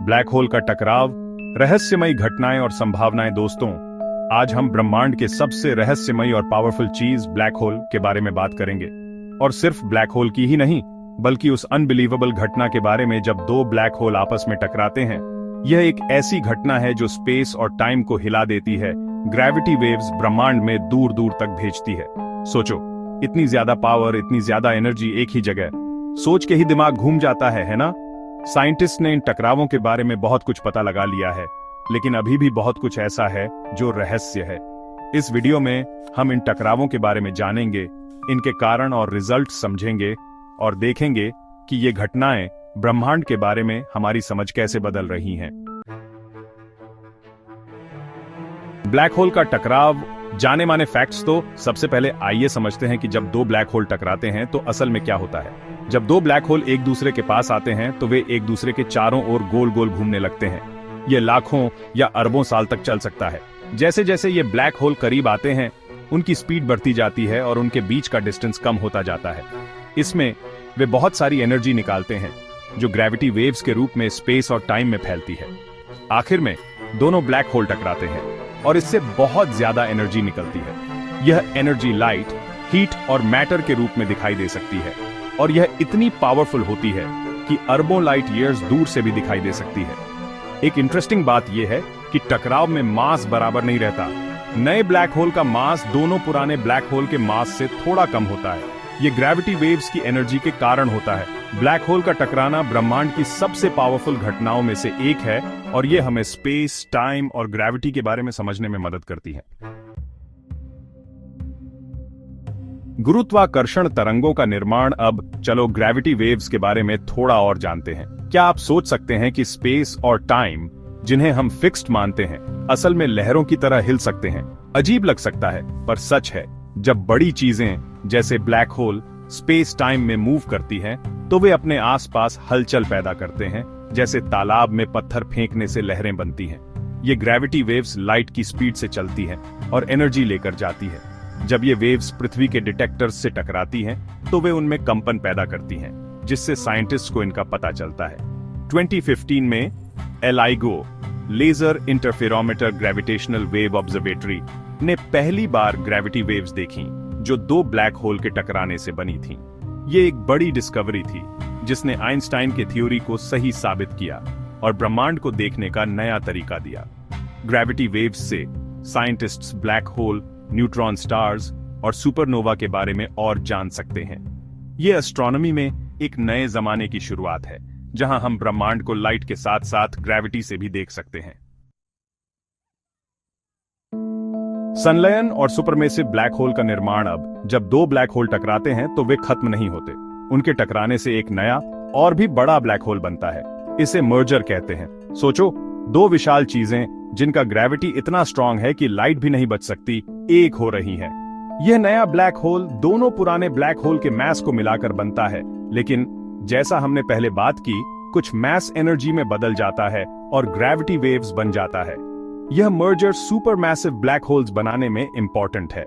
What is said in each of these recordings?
Black hole का टकराव, रहस्यमयी घटनाएं और संभावनाएं। दोस्तों, आज हम ब्रह्मांड के सबसे रहस्यमयी और पावरफुल चीज ब्लैक होल के बारे में बात करेंगे। और सिर्फ ब्लैक होल की ही नहीं, बल्कि उस अनबिलीवेबल घटना के बारे में जब दो ब्लैक होल आपस में टकराते हैं। यह एक ऐसी घटना है जो स्पेस और टाइम को हिला देती है, ग्रेविटी वेव्स ब्रह्मांड में दूर दूर तक भेजती है। सोचो, इतनी ज्यादा पावर, इतनी ज्यादा एनर्जी एक ही जगह, सोच के ही दिमाग घूम जाता है ना? साइंटिस्ट ने इन टकरावों के बारे में बहुत कुछ पता लगा लिया है, लेकिन अभी भी बहुत कुछ ऐसा है जो रहस्य है। इस वीडियो में हम इन टकरावों के बारे में जानेंगे, इनके कारण और रिजल्ट समझेंगे और देखेंगे कि ये घटनाएं ब्रह्मांड के बारे में हमारी समझ कैसे बदल रही हैं। ब्लैक होल का टकराव, जाने माने फैक्ट्स। तो सबसे पहले आइए समझते हैं कि जब दो ब्लैक होल टकराते हैं तो असल में क्या होता है। जब दो ब्लैक होल एक दूसरे के पास आते हैं तो वे एक दूसरे के चारों ओर गोल गोल घूमने लगते हैं। ये लाखों या अरबों साल तक चल सकता है। जैसे जैसे ये ब्लैक होल करीब आते हैं, उनकी स्पीड बढ़ती जाती है और उनके बीच का डिस्टेंस कम होता जाता है। इसमें वे बहुत सारी एनर्जी निकालते हैं जो ग्रेविटी वेव्स के रूप में स्पेस और टाइम में फैलती है। आखिर में दोनों ब्लैक होल टकराते हैं और इससे बहुत ज्यादा एनर्जी निकलती है। यह एनर्जी लाइट, हीट और मैटर के रूप में दिखाई दे सकती है और यह इतनी पावरफुल होती है कि अरबों लाइट ईयर्स दूर से भी दिखाई दे सकती है। एक इंटरेस्टिंग बात यह है कि टकराव में मास बराबर नहीं रहता। नए ब्लैक होल का मास दोनों पुराने ब्लैक होल के मास से थोड़ा कम होता है। यह ग्रेविटी वेव्स की एनर्जी के कारण होता है। ब्लैक होल का टकराना ब्रह्मांड की सबसे पावरफुल घटनाओं में से एक है और यह हमें स्पेस, टाइम और ग्रेविटी के बारे में समझने में मदद करती है। गुरुत्वाकर्षण तरंगों का निर्माण। अब चलो ग्रेविटी वेव्स के बारे में थोड़ा और जानते हैं। क्या आप सोच सकते हैं कि स्पेस और टाइम, जिन्हें हम फिक्स्ड मानते हैं, असल में लहरों की तरह हिल सकते हैं? अजीब लग सकता है, पर सच है। जब बड़ी चीजें जैसे ब्लैक होल स्पेस टाइम में मूव करती हैं, तो वे अपने आसपास हलचल पैदा करते हैं, जैसे तालाब में पत्थर फेंकने से लहरें बनती हैं। ये ग्रेविटी वेव्स लाइट की स्पीड से चलती हैं और एनर्जी लेकर जाती है। जब ये वेव्स पृथ्वी के डिटेक्टर्स से टकराती हैं, तो वे उनमें कंपन पैदा करती हैं, जिससे साइंटिस्ट को इनका पता चलता है। 2015 में LIGO laser interferometer gravitational wave observatory ने पहली बार ग्रेविटी वेव्स देखी जो दो ब्लैक होल के टकराने से बनी थीं। ये एक बड़ी डिस्कवरी थी जिसने आइंस्टाइन की थ्योरी को सही साबित किया और ब्रह्मांड को देखने का नया तरीका दिया। ग्रेविटी वेव्स से scientists black hole, neutron stars और सुपरनोवा के बारे में और जान सकते हैं। यह एस्ट्रोनॉमी में एक नए जमाने की शुरुआत है, जहां हम ब्रह्मांड को लाइट के साथ साथ ग्रेविटी से भी देख सकते हैं। संलयन और सुपरमेसिव ब्लैक होल का निर्माण। अब जब दो ब्लैक होल टकराते हैं तो वे खत्म नहीं होते। उनके टकराने से एक नया और भी बड़ा ब्लैक होल बनता है। इसे मर्जर कहते हैं। सोचो, दो विशाल चीजें जिनका ग्रेविटी इतना स्ट्रांग है कि लाइट भी नहीं बच सकती, एक हो रही हैं। यह नया ब्लैक होल दोनों पुराने ब्लैक होल के मैस को मिलाकर बनता है, लेकिन जैसा हमने पहले बात की, कुछ मैस एनर्जी में बदल जाता है और ग्रेविटी वेव्स बन जाता है। यह merger super massive black holes बनाने में इंपॉर्टेंट है।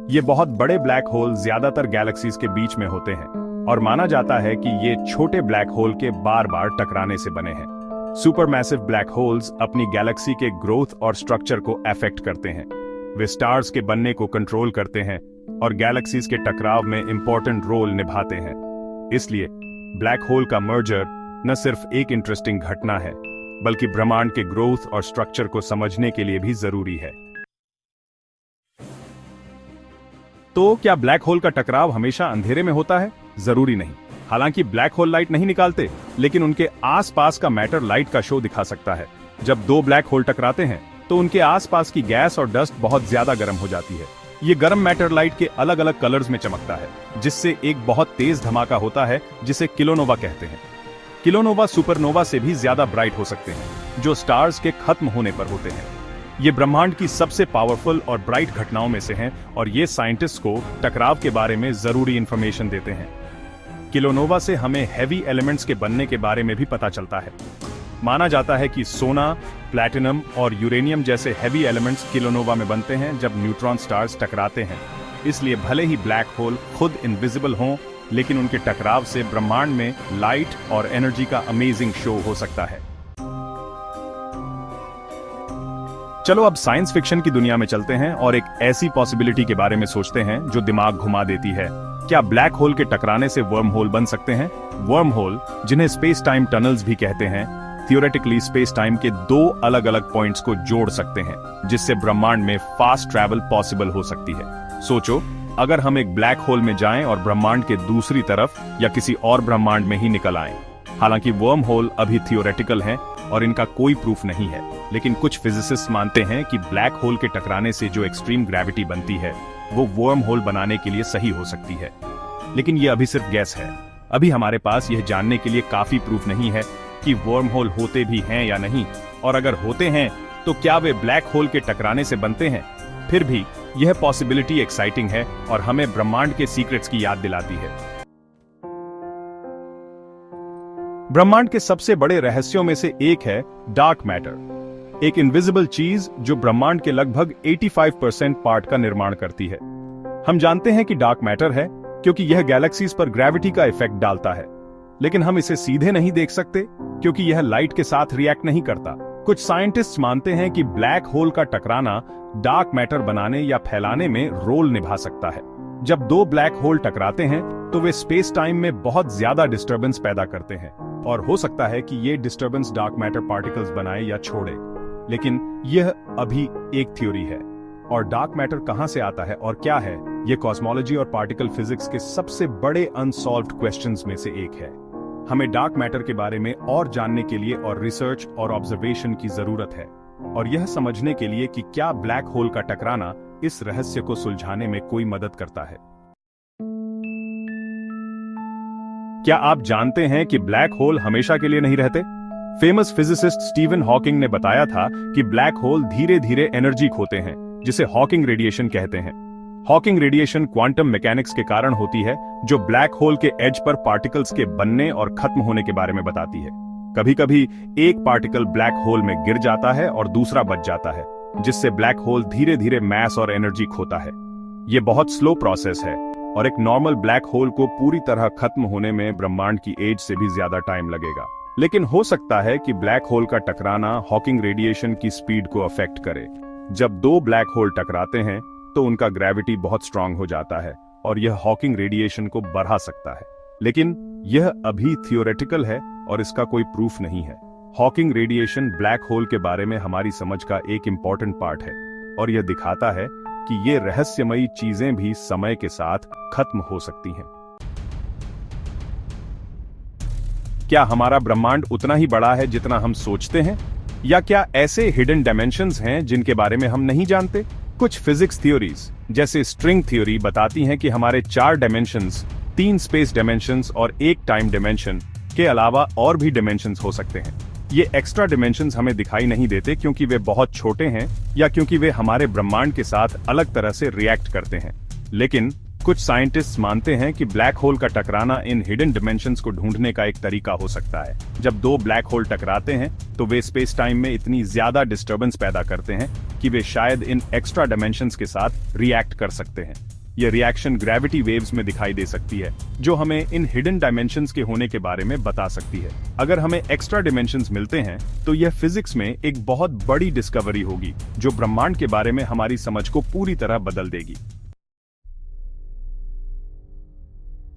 ये बहुत बड़े ब्लैक होल ज्यादातर गैलेक्सीज के बीच में होते हैं और माना जाता है कि ये छोटे ब्लैक होल के बार बार टकराने से बने हैं। सुपर मैसिव ब्लैक होल्स अपनी गैलेक्सी के ग्रोथ और स्ट्रक्चर को अफेक्ट करते हैं। वे स्टार्स के बनने को कंट्रोल करते हैं और गैलेक्सीज के टकराव में इंपॉर्टेंट रोल निभाते हैं। इसलिए ब्लैक होल का मर्जर न सिर्फ एक इंटरेस्टिंग घटना है, बल्कि ब्रह्मांड के ग्रोथ और स्ट्रक्चर को समझने के लिए भी जरूरी है। तो क्या ब्लैक होल का टकराव हमेशा अंधेरे में होता है? जरूरी नहीं। हालांकि ब्लैक होल लाइट नहीं निकालते, लेकिन उनके आसपास का मैटर लाइट का शो दिखा सकता है। जब दो ब्लैक होल टकराते हैं तो उनके आसपास की गैस और डस्ट बहुत ज्यादा गर्म हो जाती है। ये गर्म मैटर लाइट के अलग अलग कलर्स में चमकता है, जिससे एक बहुत तेज धमाका होता है जिसे किलोनोवा कहते हैं। किलोनोवा सुपरनोवा से भी ज्यादा ब्राइट हो सकते हैं, जो स्टार्स के खत्म होने पर होते हैं। ये ब्रह्मांड की सबसे पावरफुल और ब्राइट घटनाओं में से हैं और ये साइंटिस्ट को टकराव के बारे में जरूरी इंफॉर्मेशन देते हैं। किलोनोवा से हमें हैवी एलिमेंट्स के बनने के बारे में भी पता चलता है। माना जाता है कि सोना, प्लैटिनम और यूरेनियम जैसे हैवी एलिमेंट्स किलोनोवा में बनते हैं जब न्यूट्रॉन स्टार्स टकराते हैं। इसलिए भले ही ब्लैक होल खुद इनविजिबल हों, लेकिन उनके टकराव से ब्रह्मांड में लाइट और एनर्जी का अमेजिंग शो हो सकता है। चलो अब साइंस फिक्शन की दुनिया में चलते हैं और एक ऐसी पॉसिबिलिटी के बारे में सोचते हैं जो दिमाग घुमा देती है। क्या ब्लैक होल के टकराने से वर्म होल बन सकते हैं? वर्म होल, जिन्हें स्पेस टाइम टनल्स भी कहते हैं, थियोरेटिकली स्पेस टाइम के दो अलग अलग पॉइंट्स को जोड़ सकते हैं, जिससे ब्रह्मांड में फास्ट ट्रैवल पॉसिबल हो सकती है। सोचो, अगर हम एक ब्लैक होल में जाएं और ब्रह्मांड के दूसरी तरफ या किसी और ब्रह्मांड में ही निकल आएं। हालांकि वर्म होल अभी थियोरेटिकल हैं और इनका कोई प्रूफ नहीं है, लेकिन कुछ फिजिसिस्ट मानते हैं कि ब्लैक होल के टकराने से जो एक्सट्रीम ग्रेविटी बनती है वो वर्म होल बनाने के लिए सही हो सकती है। लेकिन ये अभी सिर्फ गैस है। अभी हमारे पास यह जानने के लिए काफी प्रूफ नहीं है कि वर्म होल होते भी हैं या नहीं, और अगर होते हैं तो क्या वे ब्लैक होल के टकराने से बनते हैं। फिर भी यह पॉसिबिलिटी एक्साइटिंग है और हमें ब्रह्मांड के सीक्रेट्स की याद दिलाती है। ब्रह्मांड के सबसे बड़े रहस्यों में से एक है डार्क मैटर, एक इनविजिबल चीज जो ब्रह्मांड के लगभग 85% पार्ट का निर्माण करती है। हम जानते हैं कि डार्क मैटर है क्योंकि यह गैलेक्सीज पर ग्रेविटी का इफेक्ट डालता है, लेकिन हम इसे सीधे नहीं देख सकते क्योंकि यह लाइट के साथ रिएक्ट नहीं करता। कुछ साइंटिस्ट्स मानते हैं कि ब्लैक होल का टकराना डार्क मैटर बनाने या फैलाने में रोल निभा सकता है। जब दो ब्लैक होल टकराते हैं तो वे स्पेस टाइम में बहुत ज्यादा डिस्टर्बेंस पैदा करते हैं, और हो सकता है कि ये डिस्टर्बेंस डार्क मैटर पार्टिकल्स बनाए या छोड़े। लेकिन यह अभी एक थ्योरी है, और डार्क मैटर कहां से आता है और क्या है, यह कॉस्मोलॉजी और पार्टिकल फिजिक्स के सबसे बड़े अनसॉल्व्ड क्वेश्चंस में से एक है। हमें डार्क मैटर के बारे में और जानने के लिए और रिसर्च और ऑब्जर्वेशन की जरूरत है, और यह समझने के लिए कि क्या ब्लैक होल का टकराना इस रहस्य को सुलझाने में कोई मदद करता है। क्या आप जानते हैं कि ब्लैक होल हमेशा के लिए नहीं रहते? फेमस फिजिसिस्ट स्टीवन हॉकिंग ने बताया था कि ब्लैक होल धीरे धीरे एनर्जी खोते हैं, जिसे हॉकिंग रेडिएशन कहते हैं। हॉकिंग रेडिएशन क्वांटम मैकेनिक्स के कारण होती है, जो ब्लैक होल के एज पर पार्टिकल्स के बनने और खत्म होने के बारे में बताती है। कभी कभी एक पार्टिकल ब्लैक होल में गिर जाता है और दूसरा बच जाता है, जिससे ब्लैक होल धीरे धीरे मैस और एनर्जी खोता है। यह बहुत स्लो प्रोसेस है, और एक नॉर्मल ब्लैक होल को पूरी तरह खत्म होने में ब्रह्मांड की एज से भी ज्यादा टाइम लगेगा। लेकिन हो सकता है कि ब्लैक होल का टकराना हॉकिंग रेडिएशन की स्पीड को अफेक्ट करे। जब दो ब्लैक होल टकराते हैं तो उनका ग्रेविटी बहुत स्ट्रांग हो जाता है, और यह हॉकिंग रेडिएशन को बढ़ा सकता है। लेकिन यह अभी थियोरेटिकल है और इसका कोई प्रूफ नहीं है। हॉकिंग रेडिएशन ब्लैक होल के बारे में हमारी समझ का एक इंपॉर्टेंट पार्ट है, और यह दिखाता है कि ये रहस्यमयी चीजें भी समय के साथ खत्म हो सकती हैं। क्या हमारा ब्रह्मांड उतना ही बड़ा है जितना हम सोचते हैं, या क्या ऐसे हिडन डायमेंशंस हैं जिनके बारे में हम नहीं जानते? कुछ फिजिक्स थ्योरीज जैसे स्ट्रिंग थ्योरी बताती हैं कि हमारे 4 डायमेंशंस, 3 स्पेस डायमेंशंस और 1 टाइम डायमेंशन के अलावा और भी डायमेंशंस हो सकते हैं। ये एक्स्ट्रा डायमेंशंस हमें दिखाई नहीं देते क्योंकि वे बहुत छोटे हैं या क्योंकि वे हमारे ब्रह्मांड के साथ अलग तरह से रिएक्ट करते हैं। लेकिन कुछ साइंटिस्ट्स मानते हैं कि ब्लैक होल का टकराना इन हिडन डायमेंशंस को ढूंढने का एक तरीका हो सकता है। जब दो ब्लैक होल टकराते हैं तो वे स्पेस टाइम में इतनी ज्यादा डिस्टर्बेंस पैदा करते हैं कि वे शायद इन एक्स्ट्रा डायमेंशंस के साथ रिएक्ट कर सकते हैं। यह रिएक्शन ग्रेविटी वेव्स में दिखाई दे सकती है, जो हमें इन हिडन डायमेंशंस के होने के बारे में बता सकती है। अगर हमें एक्स्ट्रा डायमेंशंस मिलते हैं तो यह फिजिक्स में एक बहुत बड़ी डिस्कवरी होगी, जो ब्रह्मांड के बारे में हमारी समझ को पूरी तरह बदल देगी।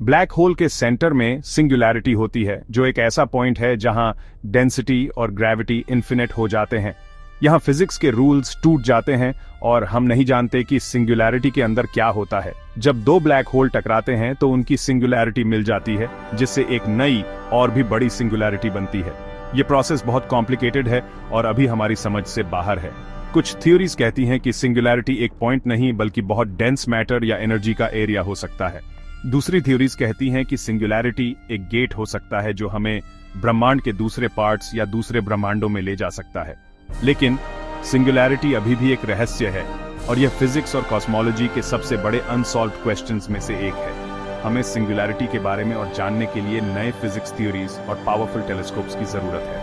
ब्लैक होल के सेंटर में सिंगुलैरिटी होती है, जो एक ऐसा पॉइंट है जहां डेंसिटी और ग्रेविटी इन्फिनिट हो जाते हैं। यहां फिजिक्स के रूल्स टूट जाते हैं और हम नहीं जानते कि सिंगुलैरिटी के अंदर क्या होता है। जब दो ब्लैक होल टकराते हैं तो उनकी सिंगुलैरिटी मिल जाती है, जिससे एक नई और भी बड़ी सिंगुलैरिटी बनती है। यह प्रोसेस बहुत कॉम्प्लिकेटेड है और अभी हमारी समझ से बाहर है। कुछ थ्योरीज कहती हैं कि सिंगुलैरिटी एक पॉइंट नहीं बल्कि बहुत डेंस मैटर या एनर्जी का एरिया हो सकता है। दूसरी थ्योरीज कहती हैं कि सिंगुलैरिटी एक गेट हो सकता है जो हमें ब्रह्मांड के दूसरे पार्ट्स या दूसरे ब्रह्मांडों में ले जा सकता है। लेकिन सिंगुलैरिटी अभी भी एक रहस्य है और यह फिजिक्स और कॉस्मोलॉजी के सबसे बड़े अनसॉल्व्ड क्वेश्चंस में से एक है। हमें सिंगुलैरिटी के बारे में और जानने के लिए नए फिजिक्स थ्योरीज और पावरफुल टेलीस्कोप्स की जरूरत है।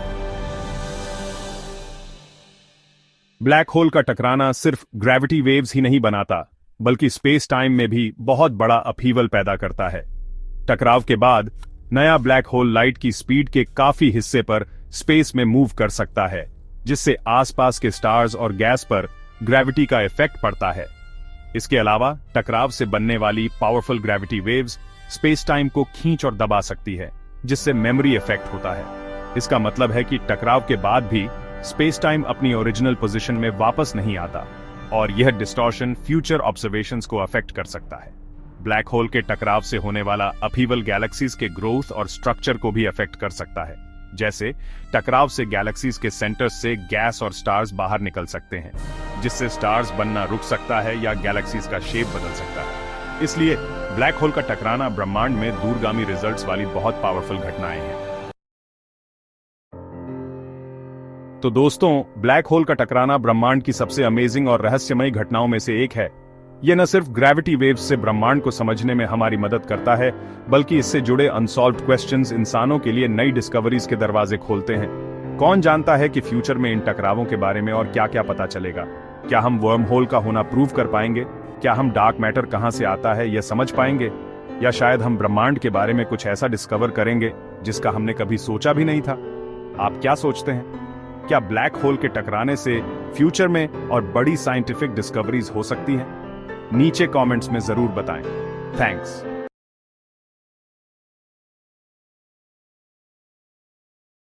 ब्लैक होल का टकराना सिर्फ ग्रेविटी वेव्स ही नहीं बनाता, बल्कि स्पेस टाइम में भी बहुत बड़ा अपहीवल पैदा करता है। टकराव के बाद नया ब्लैक होल लाइट की स्पीड के काफी हिस्से पर स्पेस में मूव कर सकता है, जिससे आसपास के स्टार्स और गैस पर ग्रेविटी का इफेक्ट पड़ता है। इसके अलावा टकराव से बनने वाली powerful gravity waves space time को खींच और दबा सकती है, जिससे मेमोरी इफेक्ट होता है। इसका मतलब है कि टकराव के बाद भी स्पेस टाइम अपनी ओरिजिनल पोजीशन में वापस नहीं आता, और यह डिस्टॉर्शन फ्यूचर ऑब्जर्वेशंस को अफेक्ट कर सकता है। ब्लैक होल के टकराव से होने वाला अपहीवल गैलेक्सीज के ग्रोथ और स्ट्रक्चर को भी अफेक्ट कर सकता है। जैसे टकराव से गैलेक्सीज के सेंटर्स से गैस और स्टार्स बाहर निकल सकते हैं, जिससे स्टार्स बनना रुक सकता है या गैलेक्सीज का शेप बदल सकता है। इसलिए ब्लैक होल का टकराना ब्रह्मांड में दूरगामी रिजल्ट्स वाली बहुत पावरफुल घटनाएं हैं। तो दोस्तों, ब्लैक होल का टकराना ब्रह्मांड की सबसे अमेजिंग और रहस्यमयी घटनाओं में से एक है। यह न सिर्फ ग्रेविटी वेव्स से ब्रह्मांड को समझने में हमारी मदद करता है, बल्कि इससे जुड़े अनसॉल्व्ड क्वेश्चंस इंसानों के लिए नई डिस्कवरीज के दरवाजे खोलते हैं। कौन जानता है कि फ्यूचर में इन टकरावों के बारे में और क्या क्या पता चलेगा। क्या हम वर्म होल का होना प्रूव कर पाएंगे? क्या हम डार्क मैटर कहां से आता है यह समझ पाएंगे? या शायद हम ब्रह्मांड के बारे में कुछ ऐसा डिस्कवर करेंगे जिसका हमने कभी सोचा भी नहीं था। आप क्या सोचते हैं? क्या ब्लैक होल के टकराने से फ्यूचर में और बड़ी साइंटिफिक डिस्कवरीज हो सकती हैं? नीचे कमेंट्स में जरूर बताएं। थैंक्स।